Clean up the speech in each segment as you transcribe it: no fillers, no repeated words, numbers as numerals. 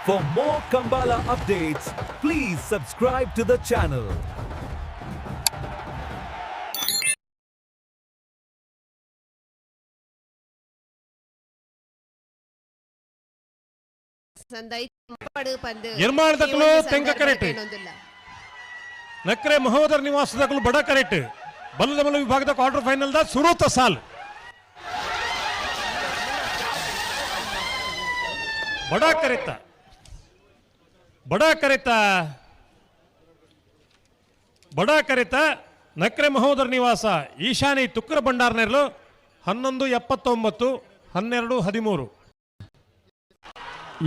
For more Kambala updates, please subscribe to the channel. ನಿರ್ಮಾಣದಕ್ಕೂ ತೆಂಕ ಕರೆಟ್ ನಕ್ರೆ ಮಹೋದರ ನಿವಾಸದಕ್ಕೂ ಬಡ ಕರೆಟ್ ಬಲ್ಲದಮಲ ವಿಭಾಗದ ಕ್ವಾರ್ಟರ್ ಫೈನಲ್ ದ ಸುರೂತ ಸಾಲ್ ಬಡ ಕರೆತ ನಕ್ರೆ ಮಹೋದರ ನಿವಾಸ ಈಶಾನಿ ತುಕ್ರ ಭಂಡಾರನೆರಲು 11:79 12:13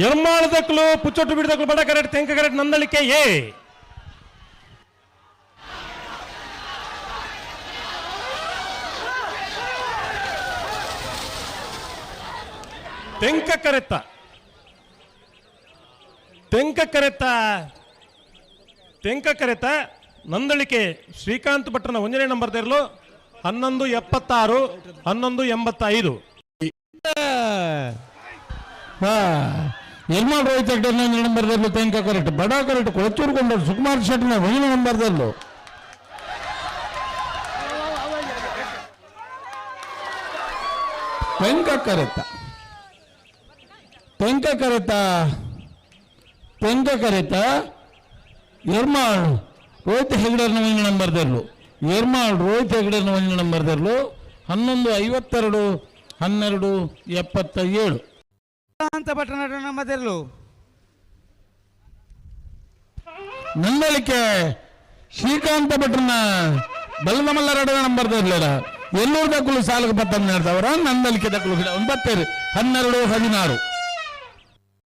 ಎರ್ಮಾಳದಕ್ಕೂ ಪುಚ್ಚೊಟ್ಟು ಬಿಡದಕ್ಕೂ ಬಡ ಕರೆಟ್ ತೆಂಕ ಕರೆಟ್ ನಂದಳಿಕೆ ಎ ತೆಂಕ ಕರೆತ ನಂದಳಿಕೆ ಶ್ರೀಕಾಂತ್ ಭಟ್ರನ 1ನೇ ನಂಬರ್ ತೆರಲು 11:76 11:85 ನಿರ್ಮಲ್ ರೋಹಿತ್ ಹೆಗ್ಡೆ 1 ನಂಬರ್ದಲ್ಲೂ ತೆಂಕ ಕರೆಕ್ಟ್ ಬಡ ಕರೆಕ್ಟ್ ಕೊಳಚೂರುಗೊಂಡರು ಸುಕುಮಾರ್ ಶೆಟ್ಟಿನ 1ನೇ ನಂಬರ್ದಲ್ಲೂ ತೆಂಕ ಕರೆತ ಎರ್ಮಾಳ್ ರೋಹಿತ್ ಹೆಗ್ಡರ್ನ 1ನೇ ನಂಬರ್ದಲ್ಲೂ 1ನೇ ನಂಬರ್ದಲ್ಲೂ 11:52 12:77 ಅಂತ ಪಟ್ಟಣ ನಮ್ಮದೆಲ್ಲೂ ನಂದಳಿಕೆ ಶ್ರೀಕಾಂತ ಭಟ್ರನ ಬಲ್ಲದಮಲ್ಲ 2ನೇ ನಂಬರ್ದಲ್ಲ ಎಲ್ಲೂರು ದಕ್ಕಲು ಸಾಲಕ್ಕೆ 19 ನಂದಳಿಕೆ ದಕ್ಕಲು 9 12-16